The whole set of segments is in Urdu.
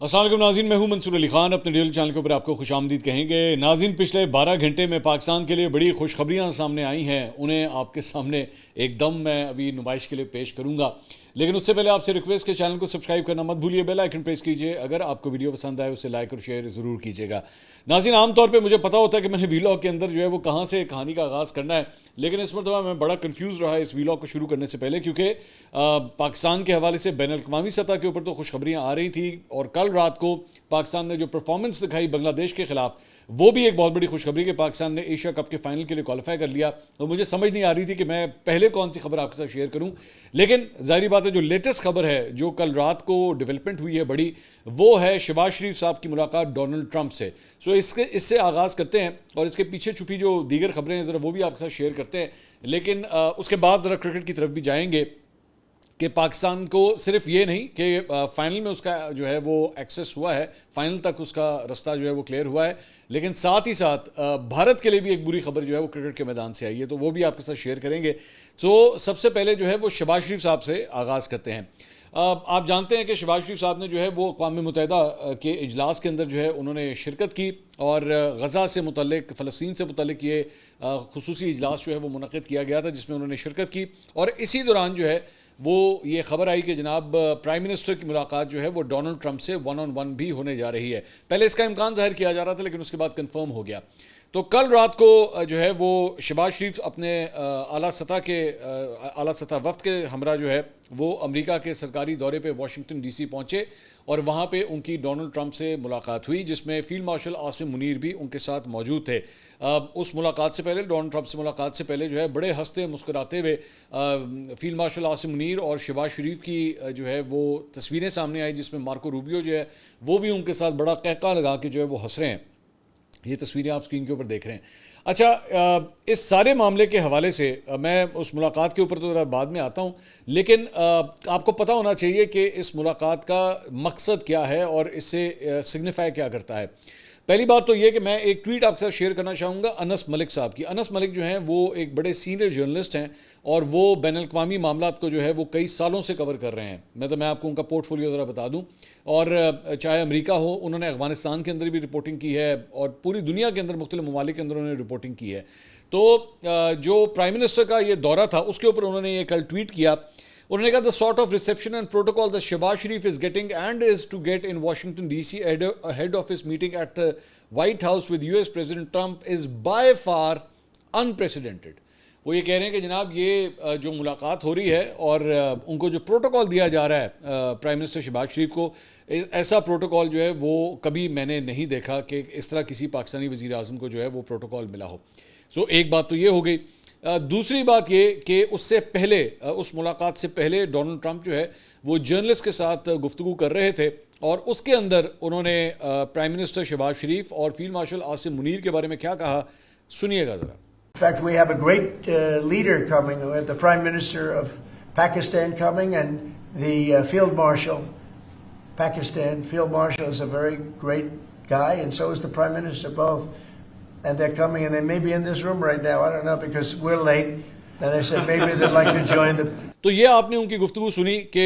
السلام علیکم ناظرین، میں ہوں منصور علی خان، اپنے ڈیل چینل کے اوپر آپ کو خوش آمدید کہیں گے۔ ناظرین، پچھلے 12 گھنٹے میں پاکستان کے لیے بڑی خوشخبریاں سامنے آئی ہیں، انہیں آپ کے سامنے ایک دم میں ابھی نمائش کے لیے پیش کروں گا، لیکن اس سے پہلے آپ سے ریکویسٹ کہ چینل کو سبسکرائب کرنا مت بھولیے، بیل آئیکن پریس کیجئے، اگر آپ کو ویڈیو پسند آئے اسے لائک اور شیئر ضرور کیجئے گا۔ ناظرین، عام طور پہ مجھے پتا ہوتا ہے کہ میں نے ویلاگ کے اندر جو ہے وہ کہاں سے کہانی کا آغاز کرنا ہے، لیکن اس مرتبہ میں بڑا کنفیوز رہا اس ویلاگ کو شروع کرنے سے پہلے، کیونکہ پاکستان کے حوالے سے بین الاقوامی سطح کے اوپر تو خوشخبریاں آ رہی تھیں، اور کل رات کو پاکستان نے جو پرفارمنس دکھائی بنگلہ دیش کے خلاف، وہ بھی ایک بہت بڑی خوشخبری کہ پاکستان نے ایشیا کپ کے فائنل کے لیے کوالیفائی کر لیا۔ اور مجھے سمجھ نہیں آ رہی تھی کہ میں پہلے کون سی خبر آپ کے ساتھ شیئر کروں، لیکن ظاہری بات ہے جو لیٹسٹ خبر ہے جو کل رات کو ڈیولپمنٹ ہوئی ہے بڑی، وہ ہے شہباز شریف صاحب کی ملاقات ڈونلڈ ٹرمپ سے۔ اس سے آغاز کرتے ہیں اور اس کے پیچھے چھپی جو دیگر خبریں ہیں ذرا وہ بھی آپ کے ساتھ شیئر کرتے ہیں، لیکن اس کے بعد ذرا کرکٹ کی طرف بھی جائیں گے کہ پاکستان کو صرف یہ نہیں کہ فائنل میں اس کا جو ہے وہ ایکسس ہوا ہے، فائنل تک اس کا رستہ جو ہے وہ کلیئر ہوا ہے، لیکن ساتھ ہی ساتھ بھارت کے لیے بھی ایک بری خبر جو ہے وہ کرکٹ کے میدان سے آئی ہے، تو وہ بھی آپ کے ساتھ شیئر کریں گے۔ تو سب سے پہلے جو ہے وہ شہباز شریف صاحب سے آغاز کرتے ہیں۔ آپ جانتے ہیں کہ شہباز شریف صاحب نے جو ہے وہ اقوام متحدہ کے اجلاس کے اندر جو ہے انہوں نے شرکت کی، اور غزہ سے متعلق، فلسطین سے متعلق یہ خصوصی اجلاس جو ہے وہ منعقد کیا گیا تھا، جس میں انہوں نے شرکت کی، اور اسی دوران جو ہے وہ یہ خبر آئی کہ جناب پرائم منسٹر کی ملاقات جو ہے وہ ڈونلڈ ٹرمپ سے 1 on 1 بھی ہونے جا رہی ہے۔ پہلے اس کا امکان ظاہر کیا جا رہا تھا، لیکن اس کے بعد کنفرم ہو گیا۔ تو کل رات کو جو ہے وہ شہباز شریف اپنے اعلیٰ سطح وفد کے ہمراہ جو ہے وہ امریکہ کے سرکاری دورے پہ واشنگٹن ڈی سی پہنچے، اور وہاں پہ ان کی ڈونلڈ ٹرمپ سے ملاقات ہوئی، جس میں فیلڈ مارشل عاصم منیر بھی ان کے ساتھ موجود تھے۔ اس ملاقات سے پہلے، ڈونلڈ ٹرمپ سے ملاقات سے پہلے جو ہے بڑے ہنستے مسکراتے ہوئے فیلڈ مارشل عاصم منیر اور شہباز شریف کی جو ہے وہ تصویریں سامنے آئی، جس میں مارکو روبیو جو ہے وہ بھی ان کے ساتھ بڑا قہقہ لگا کے جو ہے وہ ہنس رہے ہیں۔ یہ تصویریں آپ اسکرین کے اوپر دیکھ رہے ہیں۔ اچھا، اس سارے معاملے کے حوالے سے میں اس ملاقات کے اوپر تو ذرا بعد میں آتا ہوں، لیکن آپ کو پتہ ہونا چاہیے کہ اس ملاقات کا مقصد کیا ہے اور اس سے سگنیفائی کیا کرتا ہے۔ پہلی بات تو یہ کہ میں ایک ٹویٹ آپ کے ساتھ شیئر کرنا چاہوں گا انس ملک صاحب کی۔ انس ملک جو ہیں وہ ایک بڑے سینئر جرنلسٹ ہیں، اور وہ بین الاقوامی معاملات کو جو ہے وہ کئی سالوں سے کور کر رہے ہیں۔ میں آپ کو ان کا پورٹ فولیو ذرا بتا دوں، اور چاہے امریکہ ہو، انہوں نے افغانستان کے اندر بھی رپورٹنگ کی ہے، اور پوری دنیا کے اندر مختلف ممالک کے اندر انہوں نے رپورٹنگ کی ہے۔ تو جو پرائم منسٹر کا یہ دورہ تھا اس کے اوپر انہوں نے یہ کل ٹویٹ کیا۔ انہوں نے کہا the sort of reception and protocol that Shehbaz Sharif is getting and is to get in Washington DC ahead of his meeting at the White House with US President Trump is by far unprecedented۔ وہ یہ کہہ رہے ہیں کہ جناب یہ جو ملاقات ہو رہی ہے اور ان کو جو پروٹوکول دیا جا رہا ہے پرائم منسٹر شہباز شریف کو، ایسا پروٹوکول جو ہے وہ کبھی میں نے نہیں دیکھا کہ اس طرح کسی پاکستانی وزیر اعظم کو جو ہے وہ پروٹوکول ملا ہو۔ ایک بات تو یہ ہو گئی۔ دوسری بات یہ کہ اس سے پہلے، اس ملاقات سے پہلے ڈونلڈ ٹرمپ جو ہے وہ جرنلسٹ کے ساتھ گفتگو کر رہے تھے، اور اس کے اندر انہوں نے پرائم منسٹر شہباز شریف اور فیلڈ مارشل عاصم منیر کے بارے میں کیا کہا، سنیے گا ذرا۔ In fact, we have a great leader coming. We have the Prime Minister of Pakistan coming, and the Field Marshal, Pakistan. Field Marshal is a very great guy, and so is the Prime Minister, both. And they're coming, and they may be in this room right now. I don't know, because we're late. And I said maybe they'd like to join the... تو یہ آپ نے ان کی گفتگو سنی کہ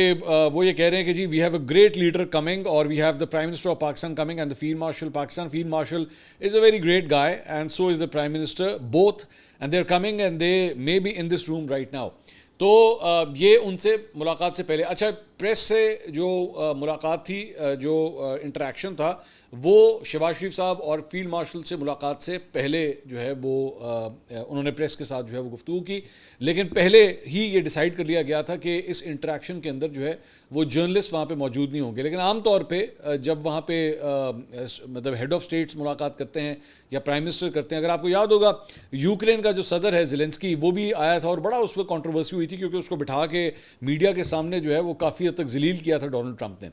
وہ یہ کہہ رہے ہیں کہ جی we have a great leader coming, اور we have the prime minister of Pakistan coming and the field marshal Pakistan. Field marshal is a very great guy and so is the prime minister, both, and they are coming and they may be in this room right now. تو یہ ان سے ملاقات سے پہلے، اچھا پریس سے جو ملاقات تھی، جو انٹریکشن تھا، وہ شہباز شریف صاحب اور فیلڈ مارشل سے ملاقات سے پہلے جو ہے وہ انہوں نے پریس کے ساتھ جو ہے وہ گفتگو کی، لیکن پہلے ہی یہ ڈیسائیڈ کر لیا گیا تھا کہ اس انٹریکشن کے اندر جو ہے وہ جرنلسٹ وہاں پہ موجود نہیں ہوں گے۔ لیکن عام طور پہ جب وہاں پہ مطلب ہیڈ آف اسٹیٹس ملاقات کرتے ہیں یا پرائم منسٹر کرتے ہیں، اگر آپ کو یاد ہوگا یوکرین کا جو صدر ہے زیلنسکی، وہ بھی آیا تھا، اور بڑا اس پہ کنٹروورسی ہوئی تھی کیونکہ اس کو بٹھا کے میڈیا کے سامنے جو ہے وہ کافی حد تک ذلیل کیا تھا ڈونلڈ ٹرمپ نے۔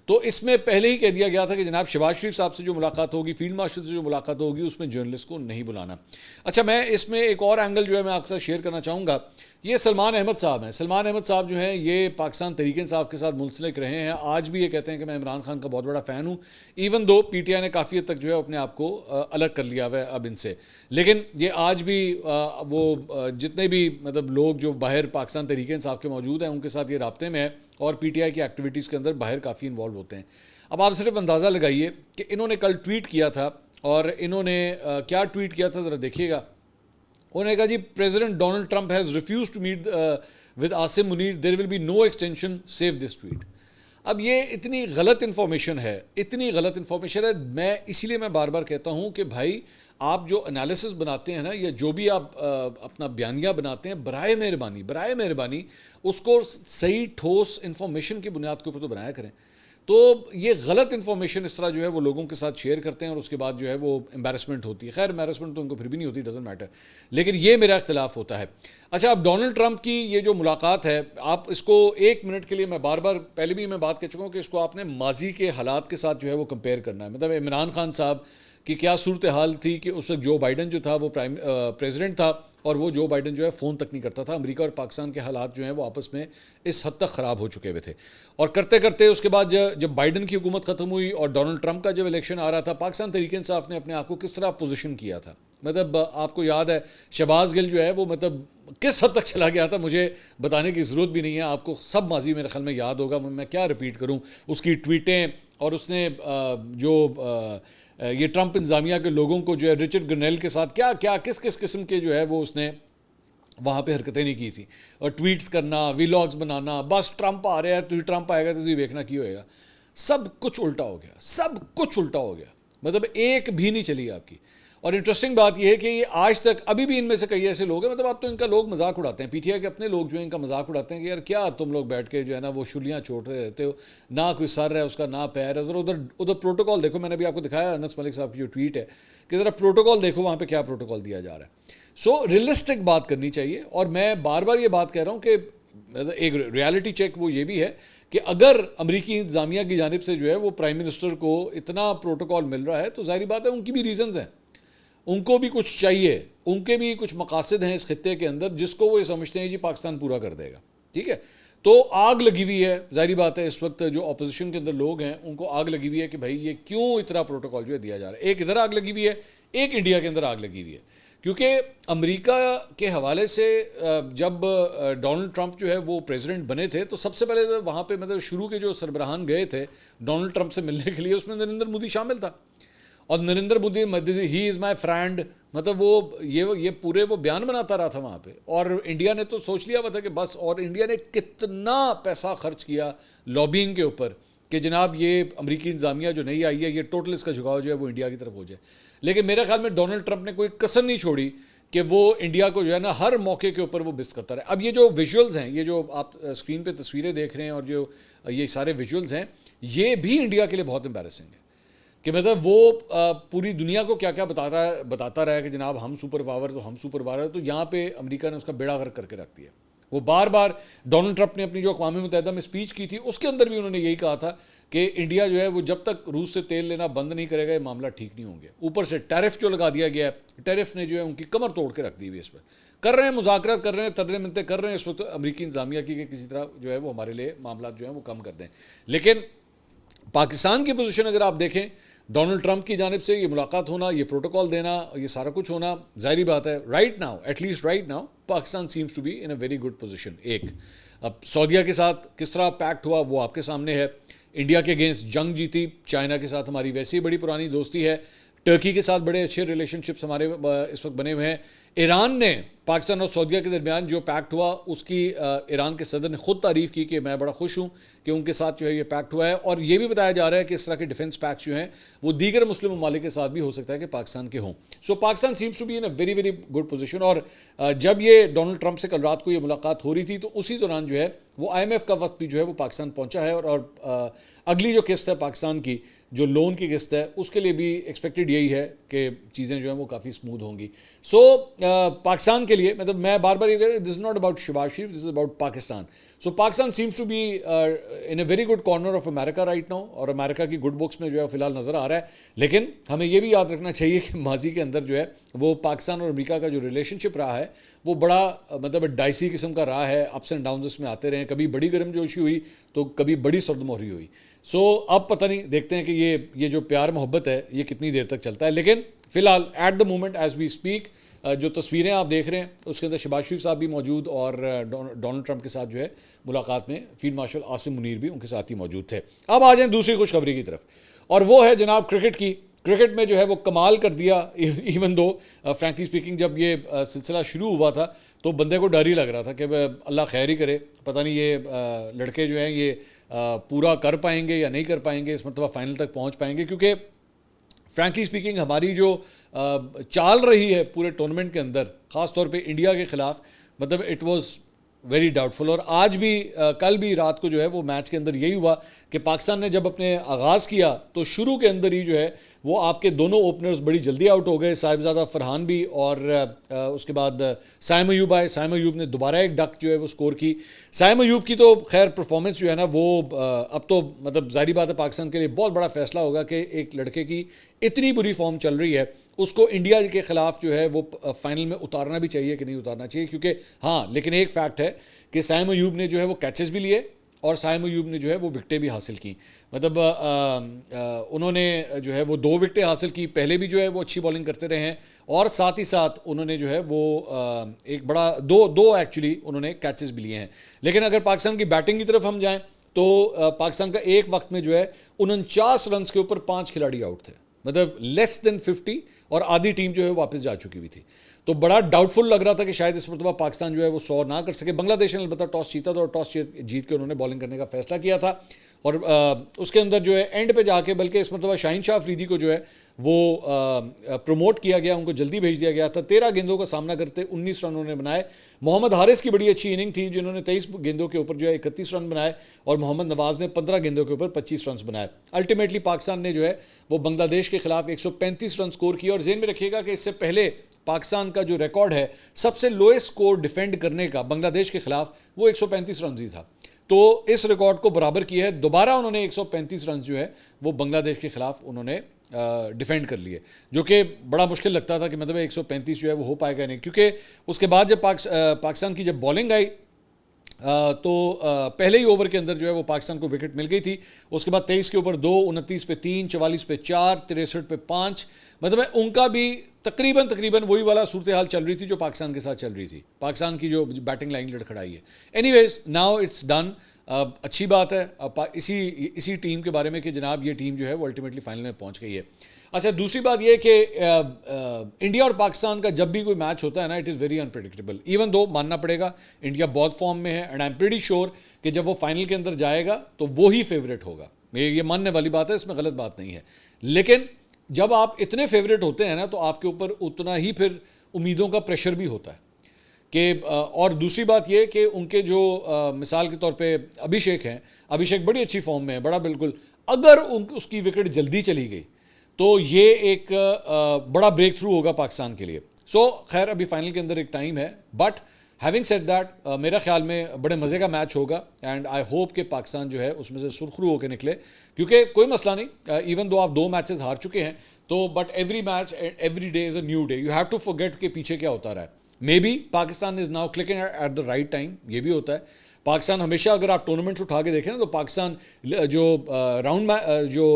تو اس میں پہلے ہی کہہ دیا گیا تھا کہ جناب شہباز شریف صاحب سے جو ملاقات ہوگی، فیلڈ مارشل سے جو ملاقات ہوگی، اس میں جرنلسٹ کو نہیں بلانا۔ اچھا، میں اس میں ایک اور اینگل جو ہے میں آپ کے ساتھ شیئر کرنا چاہوں گا۔ یہ سلمان احمد صاحب ہیں۔ سلمان احمد صاحب جو ہیں یہ پاکستان تحریک انصاف کے ساتھ منسلک رہے ہیں، آج بھی یہ کہتے ہیں کہ میں عمران خان کا بہت بڑا فین ہوں، even though P T I نے کافی حد تک جو ہے اپنے آپ کو الگ کر لیا ہوا ہے اب ان سے، لیکن یہ آج بھی وہ جتنے بھی مطلب لوگ جو باہر پاکستان تحریک انصاف کے موجود ہیں ان کے ساتھ یہ رابطے میں ہے، اور پی ٹی آئی کی ایکٹیویٹیز کے اندر باہر کافی انوالو ہوتے ہیں. اب آپ صرف اندازہ لگائیے کہ انہوں نے کل ٹویٹ کیا تھا, اور انہوں نے کیا ٹویٹ کیا تھا ذرا دیکھیے گا. انہوں نے کہا جی president Donald Trump has refuse to meet with Asim Munir, there will be no extension, save this tweet. اب یہ اتنی غلط انفارمیشن ہے, اتنی غلط انفارمیشن ہے. میں اسی لیے میں بار بار کہتا ہوں کہ بھائی آپ جو انالیسس بناتے ہیں نا, یا جو بھی آپ اپنا بیانیہ بناتے ہیں, برائے مہربانی اس کو صحیح ٹھوس انفارمیشن کی بنیاد کے اوپر تو بنایا کریں. تو یہ غلط انفارمیشن اس طرح جو ہے وہ لوگوں کے ساتھ شیئر کرتے ہیں, اور اس کے بعد جو ہے وہ امبیرسمنٹ ہوتی ہے. خیر امبیرسمنٹ تو ان کو پھر بھی نہیں ہوتی, ڈزنٹ میٹر, لیکن یہ میرا اختلاف ہوتا ہے. اچھا, اب ڈونلڈ ٹرمپ کی یہ جو ملاقات ہے, آپ اس کو ایک منٹ کے لیے, میں بار بار پہلے بھی میں بات کر چکا ہوں کہ اس کو آپ نے ماضی کے حالات کے ساتھ جو ہے وہ کمپیئر کرنا ہے. مطلب عمران خان صاحب کی کیا صورتحال تھی کہ اس وقت جو بائیڈن جو تھا وہ پریزیڈنٹ تھا, اور وہ جو بائیڈن جو ہے فون تک نہیں کرتا تھا. امریکہ اور پاکستان کے حالات جو ہیں وہ آپس میں اس حد تک خراب ہو چکے ہوئے تھے, اور کرتے کرتے اس کے بعد جب بائیڈن کی حکومت ختم ہوئی اور ڈونلڈ ٹرمپ کا جب الیکشن آ رہا تھا, پاکستان تحریک انصاف نے اپنے آپ کو کس طرح پوزیشن کیا تھا. مطلب آپ کو یاد ہے شہباز گل جو ہے وہ مطلب کس حد تک چلا گیا تھا, مجھے بتانے کی ضرورت بھی نہیں ہے, آپ کو سب ماضی میرے خیال میں یاد ہوگا, میں کیا ریپیٹ کروں اس کی ٹویٹیں. اور اس نے جو یہ ٹرمپ انتظامیہ کے لوگوں کو جو ہے رچرڈ گرنیل کے ساتھ کیا کیا کس کس قسم کے جو ہے وہ اس نے وہاں پہ حرکتیں نہیں کی تھی, اور ٹویٹس کرنا, ویلاگز بنانا, بس ٹرمپ آ رہا ہے تو ٹرمپ آئے گا تو دیکھنا کی ہوئے گا. سب کچھ الٹا ہو گیا, مطلب ایک بھی نہیں چلی آپ کی. اور انٹرسٹنگ بات یہ ہے کہ یہ آج تک ابھی بھی ان میں سے کئی ایسے لوگ ہیں, مطلب اب تو ان کا لوگ مذاق اڑاتے ہیں, پی ٹی آئی کے اپنے لوگ جو ہیں ان کا مذاق اڑاتے ہیں کہ یار کیا تم لوگ بیٹھ کے جو ہے نا وہ شلیاں چھوڑتے رہتے ہو, نہ کوئی سر ہے اس کا, نہ پیر ہے. ادھر پروٹوکال دیکھو, میں نے بھی آپ کو دکھایا انس ملک صاحب کی جو ٹویٹ ہے, کہ ذرا پروٹوکال دیکھو وہاں پہ کیا پروٹوکال دیا جا رہا ہے. سو ریئلسٹک بات کرنی چاہیے. اور میں بار بار یہ بات کہہ رہا ہوں کہ ایک ریالٹی چیک وہ یہ بھی ہے کہ اگر امریکی انتظامیہ کی جانب سے جو ہے وہ پرائم منسٹر کو اتنا پروٹوکال مل رہا ہے, تو ظاہری بات ہے ان کی بھی ریزنز ہیں, ان کو بھی کچھ چاہیے, ان کے بھی کچھ مقاصد ہیں اس خطے کے اندر جس کو وہ یہ سمجھتے ہیں جی پاکستان پورا کر دے گا. ٹھیک ہے, تو آگ لگی ہوئی ہے, ظاہری بات ہے اس وقت جو اپوزیشن کے اندر لوگ ہیں ان کو آگ لگی ہوئی ہے کہ بھائی یہ کیوں اتنا پروٹوکال جو ہے دیا جا رہا ہے. ایک ادھر آگ لگی ہوئی ہے, ایک انڈیا کے اندر آگ لگی ہوئی ہے, کیونکہ امریکہ کے حوالے سے جب ڈونلڈ ٹرمپ جو ہے وہ پریزیڈنٹ بنے تھے تو سب سے پہلے وہاں پہ مطلب شروع کے جو سربراہان گئے تھے ڈونلڈ ٹرمپ سے ملنے کے لیے, اس میں نریندر مودی شامل تھا. اور نریندر مودی ہی از مائی فرینڈ, مطلب وہ یہ پورے وہ بیان بناتا رہا تھا وہاں پہ. اور انڈیا نے تو سوچ لیا ہوا تھا کہ بس, اور انڈیا نے کتنا پیسہ خرچ کیا لابینگ کے اوپر کہ جناب یہ امریکی انتظامیہ جو نہیں آئی ہے یہ ٹوٹل اس کا جھکاؤ جو ہے وہ انڈیا کی طرف ہو جائے. لیکن میرے خیال میں ڈونلڈ ٹرمپ نے کوئی کسر نہیں چھوڑی کہ وہ انڈیا کو جو ہے نا ہر موقع کے اوپر وہ بس کرتا رہے. اب یہ جو ویژولز ہیں, یہ جو آپ اسکرین پہ تصویریں دیکھ رہے ہیں اور جو یہ سارے ویژولز ہیں, یہ بھی انڈیا کے لیے بہت امبیرسنگ ہے کہ مطلب وہ پوری دنیا کو کیا کیا بتاتا رہا ہے کہ جناب ہم سپر پاور, تو ہم سپر پاور. تو یہاں پہ امریکہ نے اس کا بیڑا غرق کر کے رکھ دیا. وہ بار بار ڈونلڈ ٹرمپ نے اپنی جو اقوام متحدہ میں اسپیچ کی تھی اس کے اندر بھی انہوں نے یہی کہا تھا کہ انڈیا جو ہے وہ جب تک روس سے تیل لینا بند نہیں کرے گا یہ معاملہ ٹھیک نہیں ہوں گے. اوپر سے ٹیرف جو لگا دیا گیا ہے, ٹیرف نے جو ہے ان کی کمر توڑ کے رکھ دی ہوئی. اس پہ کر رہے ہیں مذاکرات, کر رہے ہیں ترنے منتے کر رہے ہیں اس وقت امریکی انتظامیہ کی کہ کسی طرح جو ہے وہ ہمارے لیے معاملات جو ہیں وہ کم کر دیں. لیکن پاکستان کی پوزیشن اگر آپ دیکھیں, ڈونلڈ ٹرمپ کی جانب سے یہ ملاقات ہونا, یہ پروٹوکال دینا, یہ سارا کچھ ہونا, ظاہری بات ہے right now, at least right now, Pakistan seems to be in a very good position. ایک اب سعودیہ کے ساتھ کس طرح پیکٹ ہوا وہ آپ کے سامنے ہے. انڈیا کے اگینسٹ جنگ جیتی, چائنا کے ساتھ ہماری ویسے ہی بڑی پرانی دوستی ہے, ٹرکی کے ساتھ بڑے اچھے ریلیشن شپس ہمارے اس وقت بنے ہوئے ہیں. ایران نے پاکستان اور سعودیہ کے درمیان جو پیکٹ ہوا اس کی ایران کے صدر نے خود تعریف کی کہ میں بڑا خوش ہوں کہ ان کے ساتھ جو ہے یہ پیکٹ ہوا ہے. اور یہ بھی بتایا جا رہا ہے کہ اس طرح کے ڈیفنس پیکٹ جو ہیں وہ دیگر مسلم ممالک کے ساتھ بھی ہو سکتا ہے کہ پاکستان کے ہوں. So Pakistan seems to be in a very very good position. اور جب یہ ڈونلڈ ٹرمپ سے کل رات کو یہ ملاقات ہو رہی تھی تو اسی دوران جو ہے وہ IMF کا وقت بھی جو ہے وہ پاکستان پہنچا ہے. اور اگلی جو قسط ہے پاکستان کی, جو لون کی قسط ہے, اس کے لیے بھی ایکسپیکٹڈ یہی ہے کہ چیزیں جو ہیں وہ کافی اسموتھ ہوں گی. سو پاکستان کے لیے مطلب میں بار بار یہ کہتا ہوں, this is not about Shahbaz Sharif, this is about Pakistan. So Pakistan seems to be in a very good corner of America right now, اور امریکہ کی گڈ بکس میں جو ہے فی الحال نظر آ رہا ہے. لیکن ہمیں یہ بھی یاد رکھنا چاہیے کہ ماضی کے اندر جو ہے وہ پاکستان اور امریکہ کا جو ریلیشن شپ رہا ہے وہ بڑا مطلب ڈائسی قسم کا رہا ہے, اپس اینڈ ڈاؤنز اس میں آتے رہے ہیں, کبھی بڑی گرم جوشی ہوئی تو کبھی بڑی سرد مہری ہوئی. سو اب پتہ نہیں, دیکھتے ہیں کہ یہ جو پیار محبت ہے یہ کتنی دیر تک چلتا ہے. لیکن فی الحال at the moment as we speak جو تصویریں آپ دیکھ رہے ہیں اس کے اندر شہباز شریف صاحب بھی موجود اور ڈونلڈ ٹرمپ کے ساتھ جو ہے ملاقات میں فیلڈ مارشل عاصم منیر بھی ان کے ساتھ ہی موجود تھے. اب آ جائیں دوسری خوشخبری کی طرف, اور وہ ہے جناب کرکٹ کی. کرکٹ میں جو ہے وہ کمال کر دیا, ایون دو فرینکلی اسپیکنگ جب یہ سلسلہ شروع ہوا تھا تو بندے کو ڈر ہی لگ رہا تھا کہ اللہ خیر ہی کرے, پتہ نہیں یہ لڑکے جو ہیں یہ پورا کر پائیں گے یا نہیں کر پائیں گے, اس مرتبہ فائنل تک پہنچ پائیں گے, کیونکہ فرینکلی اسپیکنگ ہماری جو چال رہی ہے پورے ٹورنمنٹ کے اندر خاص طور پہ انڈیا کے خلاف, مطلب اٹ واز ویری ڈاؤٹ فل. اور آج بھی کل بھی رات کو جو ہے وہ میچ کے اندر یہی ہوا کہ پاکستان نے جب اپنے آغاز کیا تو شروع کے اندر ہی جو ہے وہ آپ کے دونوں اوپنرز بڑی جلدی آؤٹ ہو گئے, صاحبزادہ فرحان بھی اور اس کے بعد سائم ایوب آئے. سائم ایوب نے دوبارہ ایک ڈک جو ہے وہ سکور کی. سائم ایوب کی تو خیر پرفارمنس جو ہے نا وہ اب تو مطلب ظاہری بات ہے پاکستان کے لیے بہت بڑا فیصلہ ہوگا کہ ایک لڑکے کی اتنی بری فارم چل رہی ہے, اس کو انڈیا کے خلاف جو ہے وہ فائنل میں اتارنا بھی چاہیے کہ نہیں اتارنا چاہیے, کیونکہ ہاں لیکن ایک فیکٹ ہے کہ سائم ایوب نے جو ہے وہ کیچز بھی لیے اور سائم ایوب نے جو ہے وہ وکٹیں بھی حاصل کی. مطلب انہوں نے جو ہے وہ 2 وکٹیں حاصل کی, پہلے بھی جو ہے وہ اچھی بالنگ کرتے رہے ہیں, اور ساتھ ہی ساتھ انہوں نے جو ہے وہ ایک بڑا دو ایکچولی انہوں نے کیچز بھی لیے ہیں. لیکن اگر پاکستان کی بیٹنگ کی طرف ہم جائیں تو پاکستان کا ایک وقت میں جو ہے 49 رنز کے اوپر 5 کھلاڑی آؤٹ تھے, مطلب لیس دین 50, اور آدھی ٹیم جو ہے واپس جا چکی ہوئی تھی. تو بڑا ڈاؤٹ فل لگ رہا تھا کہ شاید اس مرتبہ پاکستان جو ہے وہ 100 نہ کر سکے. بنگلہ دیش نے البتہ ٹاس جیتا تھا اور ٹاس جیت کے انہوں نے بالنگ کرنے کا فیصلہ کیا تھا, اور اس کے اندر جو ہے اینڈ پہ جا کے بلکہ اس مرتبہ شاہین شاہ افریدی کو جو ہے وہ پروموٹ کیا گیا, ان کو جلدی بھیج دیا گیا تھا. 13 گیندوں کا سامنا کرتے 19 رن انہوں نے بنائے. محمد حارث کی بڑی اچھی اننگ تھی جنہوں نے 23 گیندوں کے اوپر جو ہے 31 رن بنائے, اور محمد نواز نے 15 گیندوں کے اوپر 25 رنز بنائے. الٹیمیٹلی پاکستان نے جو ہے وہ بنگلہ دیش کے خلاف 135 رن سکور کیا, اور ذہن میں رکھیے گا کہ اس سے پہلے پاکستان کا جو ریکارڈ ہے سب سے لوئسٹ سکور ڈیفینڈ کرنے کا بنگلہ دیش کے خلاف وہ 135 رنز ہی تھا. تو اس ریکارڈ کو برابر کیا ہے. دوبارہ انہوں نے 135 رنز جو ہے وہ بنگلہ دیش کے خلاف انہوں نے ڈیفینڈ کر لیے, جو کہ بڑا مشکل لگتا تھا کہ مطلب 135 جو ہے وہ ہو پائے گا نہیں, کیونکہ اس کے بعد جب پاکستان کی جب بالنگ آئی تو پہلے ہی اوور کے اندر جو ہے وہ پاکستان کو وکٹ مل گئی تھی. اس کے بعد 23 کے اوپر 2, 29 پہ 3, 44 پہ 4, 63 پہ 5, مطلب ان کا بھی تقریباً وہی والا صورتحال چل رہی تھی جو پاکستان کے ساتھ چل رہی تھی. پاکستان کی جو بیٹنگ لائن لڑکھڑائی ہے. Anyways now it's done. اچھی بات ہے اسی ٹیم کے بارے میں کہ جناب یہ ٹیم جو ہے وہ الٹیمیٹلی فائنل میں پہنچ گئی ہے. اچھا دوسری بات یہ کہ انڈیا اور پاکستان کا جب بھی کوئی میچ ہوتا ہے نا it is very unpredictable, even though ماننا پڑے گا انڈیا بہت فارم میں ہے, and I am pretty sure کہ جب وہ فائنل کے اندر جائے گا تو وہی فیوریٹ ہوگا. یہ ماننے والی بات ہے, اس میں غلط بات نہیں ہے. لیکن جب آپ اتنے فیوریٹ ہوتے ہیں نا تو آپ کے اوپر اتنا ہی پھر امیدوں کا پریشر بھی ہوتا ہے کہ اور دوسری بات یہ کہ ان کے جو مثال کے طور پہ ابھیشیک ہیں, ابھیشیک بڑی اچھی فارم میں ہے, بڑا بالکل, اگر اس کی وکٹ جلدی چلی گئی تو یہ ایک بڑا بریک تھرو ہوگا پاکستان کے لیے. سو خیر ابھی فائنل کے اندر ایک ٹائم ہے, بٹ ہیونگ سیڈ دیٹ میرا خیال میں بڑے مزے کا میچ ہوگا, اینڈ آئی ہوپ کہ پاکستان جو ہے اس میں سے سرخرو ہو کے نکلے, کیونکہ کوئی مسئلہ نہیں, ایون دو آپ 2 میچز ہار چکے ہیں تو but every match every day is a new day. You have to forget کہ پیچھے کیا ہوتا رہا ہے. Maybe Pakistan is now clicking at the right time, یہ بھی ہوتا ہے. پاکستان ہمیشہ اگر آپ ٹورنامنٹس اٹھا کے دیکھیں نا تو پاکستان جو راؤنڈ جو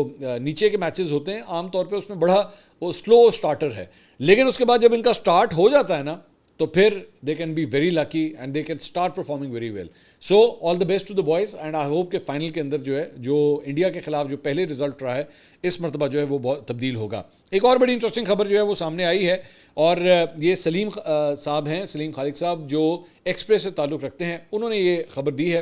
نیچے کے میچز ہوتے ہیں عام طور پہ اس میں بڑا وہ سلو سٹارٹر ہے, لیکن اس کے بعد جب ان کا سٹارٹ ہو جاتا ہے نا تو پھر they can be very lucky and they can start performing very well. So all the best to the boys, and I hope کہ فائنل کے اندر جو ہے جو انڈیا کے خلاف جو پہلے رزلٹ رہا ہے اس مرتبہ جو ہے وہ بہت تبدیل ہوگا. ایک اور بڑی انٹرسٹنگ خبر جو ہے وہ سامنے آئی ہے, اور یہ سلیم صاحب ہیں, سلیم خالق صاحب جو ایکسپریس سے تعلق رکھتے ہیں, انہوں نے یہ خبر دی ہے.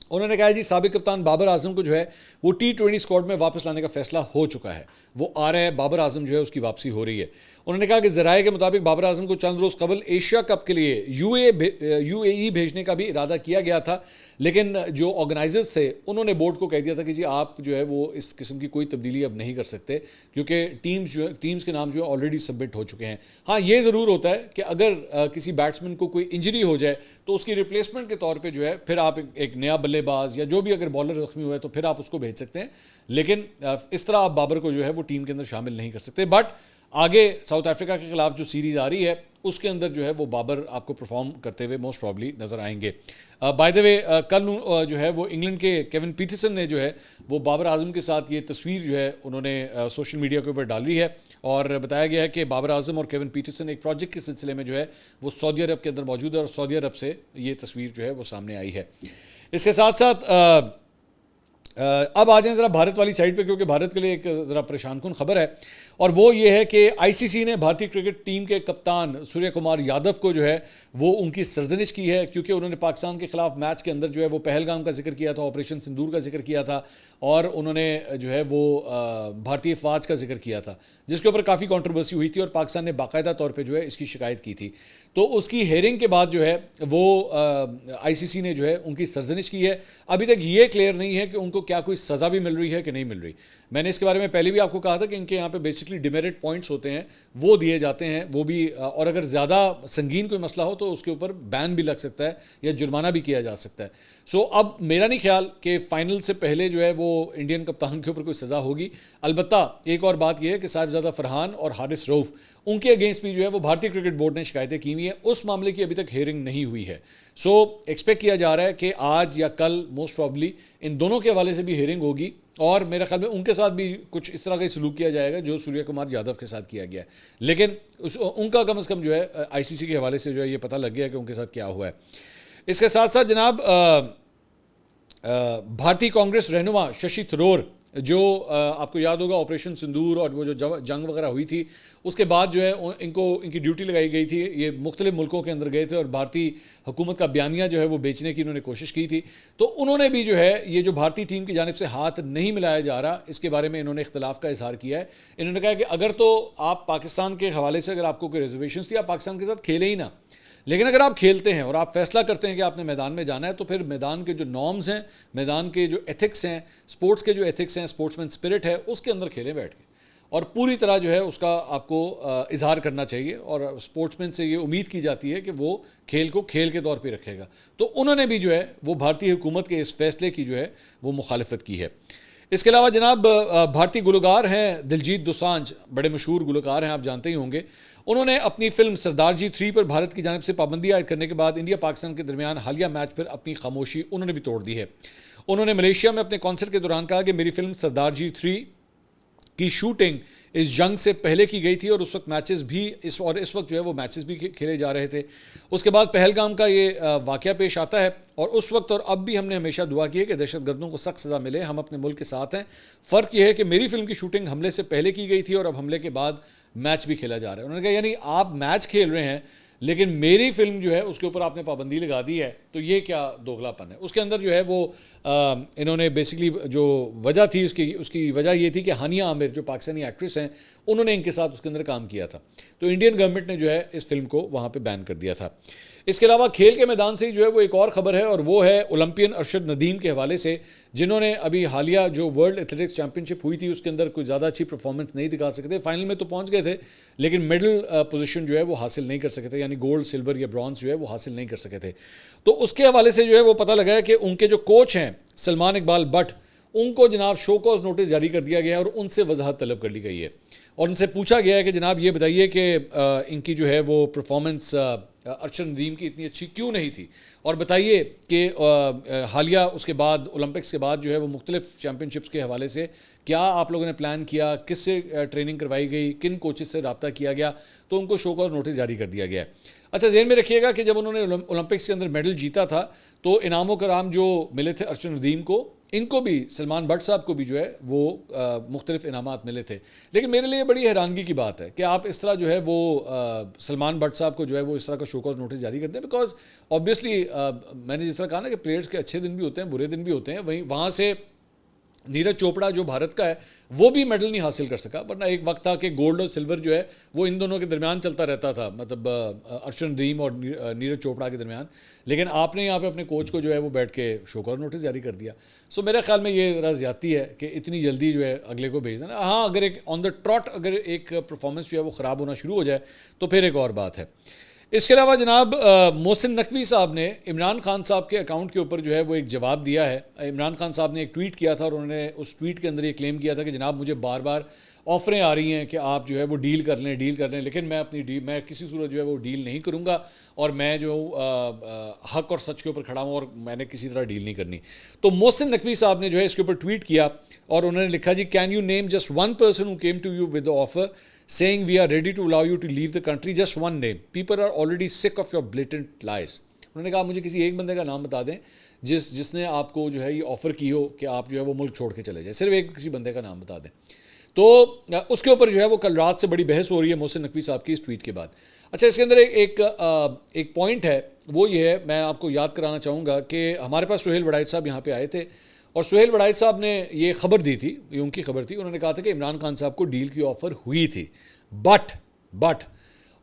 انہوں نے کہا جی سابق کپتان بابر اعظم کو جو ہے وہ T20 اسکواڈ میں واپس لانے کا فیصلہ ہو چکا ہے, وہ آ رہا ہے, بابر اعظم جو ہے اس کی واپسی ہو رہی ہے. انہوں نے کہا کہ ذرائع کے مطابق بابر اعظم کو چند روز قبل ایشیا کپ کے لیے UAE بھیجنے کا بھی ارادہ کیا گیا تھا, لیکن جو آرگنائزرز تھے انہوں نے بورڈ کو کہہ دیا تھا کہ جی آپ جو ہے وہ اس قسم کی کوئی تبدیلی اب نہیں کر سکتے, کیونکہ ٹیمز کے نام جو ہے آلریڈی سبمٹ ہو چکے ہیں. ہاں یہ ضرور ہوتا ہے کہ اگر کسی بیٹسمین کو کوئی انجری ہو جائے تو اس کی ریپلیسمنٹ کے طور پہ جو ہے پھر آپ ایک نیا بلے باز یا جو بھی اگر بالر زخمی ہوا ہے تو پھر آپ اس کو بھیج سکتے ہیں, لیکن اس طرح آپ بابر کو جو ہے وہ ٹیم کے اندر شامل نہیں کر سکتے. بٹ آگے ساؤتھ افریقہ کے خلاف جو سیریز آ رہی ہے اس کے اندر جو ہے وہ بابر آپ کو پرفارم کرتے ہوئے موسٹ پرابلی نظر آئیں گے. بائی دا وے کل جو ہے وہ انگلینڈ کے کیون پیٹرسن نے جو ہے وہ بابر اعظم کے ساتھ یہ تصویر جو ہے انہوں نے سوشل میڈیا کے اوپر ڈالی ہے, اور بتایا گیا ہے کہ بابر اعظم اور کیون پیٹرسن ایک پروجیکٹ کے سلسلے میں جو ہے وہ سعودی عرب کے اندر موجود ہے, اور سعودی عرب سے یہ تصویر جو ہے وہ سامنے آئی ہے. اس کے ساتھ ساتھ اب آ جائیں ذرا بھارت والی سائڈ پہ, کیونکہ بھارت کے لیے ایک ذرا پریشان کن خبر ہے, اور وہ یہ ہے کہ آئی سی سی نے بھارتی کرکٹ ٹیم کے کپتان سوریہ کمار یادو کو جو ہے وہ ان کی سرزنش کی ہے, کیونکہ انہوں نے پاکستان کے خلاف میچ کے اندر جو ہے وہ پہلگام کا ذکر کیا تھا, آپریشن سندور کا ذکر کیا تھا, اور انہوں نے جو ہے وہ بھارتی افواج کا ذکر کیا تھا, جس کے اوپر کافی کنٹروورسی ہوئی تھی, اور پاکستان نے باقاعدہ طور پہ جو ہے اس کی شکایت کی تھی. تو اس کی ہیئرنگ کے بعد جو ہے وہ آئی سی سی نے جو ہے ان کی سرزنش کی ہے. ابھی تک یہ کلیئر نہیں ہے کہ ان کو کیا کوئی سزا بھی مل رہی ہے کہ نہیں مل رہی. میں نے اس کے بارے میں پہلے بھی آپ کو کہا تھا کہ ان کے یہاں پہ بیسکلی ڈیمیرٹ پوائنٹس ہوتے ہیں, وہ دیے جاتے ہیں, وہ بھی, اور اگر زیادہ سنگین کوئی مسئلہ ہو تو اس کے اوپر بین بھی لگ سکتا ہے یا جرمانہ بھی کیا جا سکتا ہے. سو اب میرا نہیں خیال کہ فائنل سے پہلے جو ہے وہ انڈین کپتان کے اوپر کوئی سزا ہوگی. البتہ ایک اور بات یہ ہے کہ صاحبزادہ فرحان اور حارث رؤف ان کے اگینسٹ بھی جو ہے وہ بھارتی کرکٹ بورڈ نے شکایتیں کی ہوئی ہیں, اس معاملے کی ابھی تک ہیئرنگ نہیں ہوئی ہے. سو ایکسپیکٹ کیا جا رہا ہے کہ آج یا کل موسٹ پرابلی ان دونوں کے حوالے سے بھی ہیئرنگ ہوگی, اور میرے خیال میں ان کے ساتھ بھی کچھ اس طرح کا سلوک کیا جائے گا جو سوریہ کمار یادو کے ساتھ کیا گیا ہے. لیکن ان کا کم از کم جو ہے آئی سی سی کے حوالے سے جو ہے یہ پتہ لگ گیا کہ ان کے ساتھ کیا ہوا ہے. اس کے ساتھ ساتھ جناب بھارتی کانگریس رہنما ششی تھرور, جو آپ کو یاد ہوگا آپریشن سندور اور وہ جو جنگ وغیرہ ہوئی تھی اس کے بعد جو ہے ان کی ڈیوٹی لگائی گئی تھی, یہ مختلف ملکوں کے اندر گئے تھے اور بھارتی حکومت کا بیانیہ جو ہے وہ بیچنے کی انہوں نے کوشش کی تھی. تو انہوں نے بھی جو ہے یہ جو بھارتی ٹیم کی جانب سے ہاتھ نہیں ملایا جا رہا, اس کے بارے میں انہوں نے اختلاف کا اظہار کیا ہے. انہوں نے کہا کہ اگر تو آپ پاکستان کے حوالے سے اگر آپ کو کوئی ریزرویشنز تھی, آپ پاکستان کے ساتھ کھیلے ہی نہ, لیکن اگر آپ کھیلتے ہیں اور آپ فیصلہ کرتے ہیں کہ آپ نے میدان میں جانا ہے, تو پھر میدان کے جو نارمز ہیں, میدان کے جو ایتھکس ہیں, سپورٹس کے جو ایتھکس ہیں, سپورٹس مین اسپرٹ ہے, اس کے اندر کھیلیں بیٹھ کے, اور پوری طرح جو ہے اس کا آپ کو اظہار کرنا چاہیے, اور سپورٹس مین سے یہ امید کی جاتی ہے کہ وہ کھیل کو کھیل کے طور پہ رکھے گا. تو انہوں نے بھی جو ہے وہ بھارتی حکومت کے اس فیصلے کی جو ہے وہ مخالفت کی ہے. اس کے علاوہ جناب بھارتی گلوکار ہیں دلجیت دوسانجھ, بڑے مشہور گلوکار ہیں, آپ جانتے ہی ہوں گے. انہوں نے اپنی فلم سردار جی 3 پر بھارت کی جانب سے پابندی عائد کرنے کے بعد انڈیا پاکستان کے درمیان حالیہ میچ پر اپنی خاموشی انہوں نے بھی توڑ دی ہے. انہوں نے ملیشیا میں اپنے کانسرٹ کے دوران کہا کہ میری فلم سردار جی 3 کی شوٹنگ اس جنگ سے پہلے کی گئی تھی, اور اس وقت میچز بھی اس وقت جو ہے وہ میچز بھی کھیلے جا رہے تھے. اس کے بعد پہلگام کا یہ واقعہ پیش آتا ہے, اور اس وقت اور اب بھی ہم نے ہمیشہ دعا کی ہے کہ دہشت گردوں کو سخت سزا ملے, ہم اپنے ملک کے ساتھ ہیں. فرق یہ ہے کہ میری فلم کی شوٹنگ حملے سے پہلے کی گئی تھی, اور اب حملے کے بعد میچ بھی کھیلا جا رہا ہے. انہوں نے کہا یعنی آپ میچ کھیل رہے ہیں لیکن میری فلم جو ہے اس کے اوپر آپ نے پابندی لگا دی ہے, تو یہ کیا دوغلا پن ہے. اس کے اندر جو ہے وہ انہوں نے بیسکلی جو وجہ تھی اس کی وجہ یہ تھی کہ ہانیہ عامر جو پاکستانی ایکٹریس ہیں, انہوں نے ان کے ساتھ اس کے اندر کام کیا تھا, تو انڈین گورنمنٹ نے جو ہے اس فلم کو وہاں پہ بین کر دیا تھا. اس کے علاوہ کھیل کے میدان سے ہی جو ہے وہ ایک اور خبر ہے, اور وہ ہے اولمپئن ارشد ندیم کے حوالے سے, جنہوں نے ابھی حالیہ جو ورلڈ ایتھلیٹکس چیمپئن شپ ہوئی تھی اس کے اندر کوئی زیادہ اچھی پرفارمنس نہیں دکھا سکتے. فائنل میں تو پہنچ گئے تھے لیکن میڈل پوزیشن جو ہے وہ حاصل نہیں کر سکے تھے, یعنی گولڈ, سلور یا برانز جو ہے وہ حاصل نہیں کر سکے تھے. تو اس کے حوالے سے جو ہے وہ پتہ لگا ہے کہ ان کے جو کوچ ہیں سلمان اقبال بٹ, ان کو جناب شو کوز نوٹس جاری کر دیا گیا ہے, اور ان سے وضاحت طلب کر لی گئی ہے, اور ان سے پوچھا گیا ہے کہ جناب یہ بتائیے کہ ان کی جو ہے وہ پرفارمنس ارشد ندیم کی اتنی اچھی کیوں نہیں تھی, اور بتائیے کہ حالیہ اس کے بعد اولمپکس کے بعد جو ہے وہ مختلف چیمپئن شپس کے حوالے سے کیا آپ لوگوں نے پلان کیا, کس سے ٹریننگ کروائی گئی, کن کوچز سے رابطہ کیا گیا. تو ان کو شو کوز نوٹس جاری کر دیا گیا ہے. اچھا ذہن میں رکھیے گا کہ جب انہوں نے اولمپکس کے اندر میڈل جیتا تھا تو انعام و کرام جو ملے تھے ارشد ندیم کو, ان کو بھی سلمان بٹ صاحب کو بھی جو ہے وہ مختلف انعامات ملے تھے. لیکن میرے لیے بڑی حیرانگی کی بات ہے کہ آپ اس طرح جو ہے وہ سلمان بٹ صاحب کو جو ہے وہ اس طرح کا شو کوز نوٹس جاری کرتے ہیں, بیکاز آبویسلی میں نے جس طرح کہا نا کہ پلیئرس کے اچھے دن بھی ہوتے ہیں, برے دن بھی ہوتے ہیں. وہاں سے نیرج چوپڑا جو بھارت کا ہے وہ بھی میڈل نہیں حاصل کر سکا, ورنہ ایک وقت تھا کہ گولڈ اور سلور جو ہے وہ ان دونوں کے درمیان چلتا رہتا تھا, مطلب ارشد ندیم اور نیرج چوپڑا کے درمیان. لیکن آپ نے یہاں پہ اپنے کوچ کو جو ہے وہ بیٹھ کے شو کوز نوٹس جاری کر دیا. سو میرے خیال میں یہ ذرا زیادتی ہے کہ اتنی جلدی جو ہے اگلے کو بھیج دینا. ہاں اگر ایک آن دا ٹراٹ اگر ایک پرفارمنس جو ہے وہ خراب ہونا شروع ہو جائے تو پھر ایک اور بات ہے. اس کے علاوہ جناب محسن نقوی صاحب نے عمران خان صاحب کے اکاؤنٹ کے اوپر جو ہے وہ ایک جواب دیا ہے. عمران خان صاحب نے ایک ٹویٹ کیا تھا اور انہوں نے اس ٹویٹ کے اندر یہ کلیم کیا تھا کہ جناب مجھے بار بار آفریں آ رہی ہیں کہ آپ جو ہے وہ ڈیل کر لیں لیکن میں کسی صورت جو ہے وہ ڈیل نہیں کروں گا اور میں جو حق اور سچ کے اوپر کھڑا ہوں اور میں نے کسی طرح ڈیل نہیں کرنی. تو محسن نقوی صاحب نے جو ہے اس کے اوپر ٹویٹ کیا اور انہوں نے لکھا جی can you name just one person who came to you with the offer saying we are ready to allow you to leave the country, just one name. People are already sick of your blatant lies. انہوں نے کہا مجھے کسی ایک بندے کا نام بتا دیں جس نے آپ کو جو ہے یہ آفر کی ہو کہ آپ جو ہے وہ ملک چھوڑ کے چلے جائیں, صرف ایک کسی بندے کا نام بتا دیں. تو اس کے اوپر جو ہے وہ کل رات سے بڑی بحث ہو رہی ہے محسن نقوی صاحب کی اس ٹویٹ کے بعد. اچھا, اس کے اندر ایک پوائنٹ ہے, وہ یہ ہے, میں آپ کو یاد کرانا چاہوں گا کہ ہمارے پاس سہیل وڑائچ صاحب یہاں پہ آئے تھے اور سہیل وڑائچ صاحب نے یہ خبر دی تھی, یہ ان کی خبر تھی. انہوں نے کہا تھا کہ عمران خان صاحب کو ڈیل کی آفر ہوئی تھی, بٹ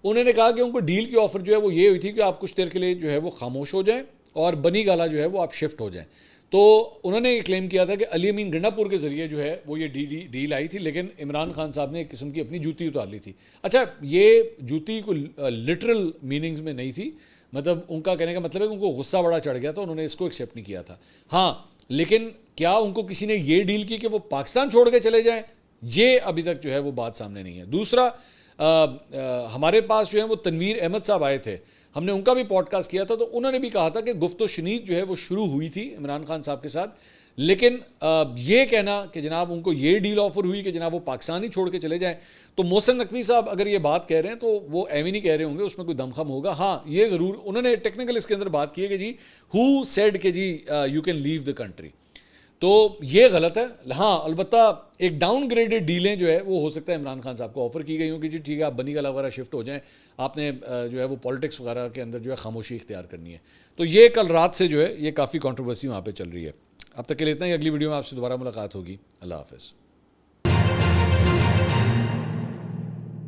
انہوں نے کہا کہ ان کو ڈیل کی آفر جو ہے وہ یہ ہوئی تھی کہ آپ کچھ دیر کے لیے جو ہے وہ خاموش ہو جائیں اور بنی گالا جو ہے وہ آپ شفٹ ہو جائیں. تو انہوں نے یہ کلیم کیا تھا کہ علی امین گنڈا پور کے ذریعے جو ہے وہ یہ ڈیل آئی تھی, لیکن عمران خان صاحب نے ایک قسم کی اپنی جوتی اتار لی تھی. اچھا, یہ جوتی کو لٹرل میننگز میں نہیں تھی, مطلب ان کا کہنے کا مطلب ہے کہ ان کو غصہ بڑا چڑھ گیا تھا, انہوں نے اس کو ایکسیپٹ نہیں کیا تھا. ہاں, لیکن کیا ان کو کسی نے یہ ڈیل کی کہ وہ پاکستان چھوڑ کے چلے جائیں, یہ ابھی تک جو ہے وہ بات سامنے نہیں ہے. دوسرا, ہمارے پاس جو ہے وہ تنویر احمد صاحب آئے تھے, ہم نے ان کا بھی پوڈ کاسٹ کیا تھا, تو انہوں نے بھی کہا تھا کہ گفت و شنید جو ہے وہ شروع ہوئی تھی عمران خان صاحب کے ساتھ, لیکن یہ کہنا کہ جناب ان کو یہ ڈیل آفر ہوئی کہ جناب وہ پاکستان ہی چھوڑ کے چلے جائیں, تو محسن نقوی صاحب اگر یہ بات کہہ رہے ہیں تو وہ ایویں نہیں کہہ رہے ہوں گے, اس میں کوئی دم خم ہوگا. ہاں, یہ ضرور انہوں نے ٹیکنیکل اس کے اندر بات کی ہے کہ جی ہو سیڈ کہ جی you can leave the country, تو یہ غلط ہے. ہاں, البتہ ایک ڈاؤن گریڈڈ ڈیلیں جو ہے وہ ہو سکتا ہے عمران خان صاحب کو آفر کی گئی ہوں کہ جی ٹھیک ہے آپ بنی گالا وغیرہ شفٹ ہو جائیں, آپ نے جو ہے وہ پالیٹکس وغیرہ کے اندر جو ہے خاموشی اختیار کرنی ہے. تو یہ کل رات سے جو ہے یہ کافی کنٹروورسی وہاں پہ چل رہی ہے. اب تک کے لیے اتنا ہی, اگلی ویڈیو میں آپ سے دوبارہ ملاقات ہوگی. اللہ حافظ.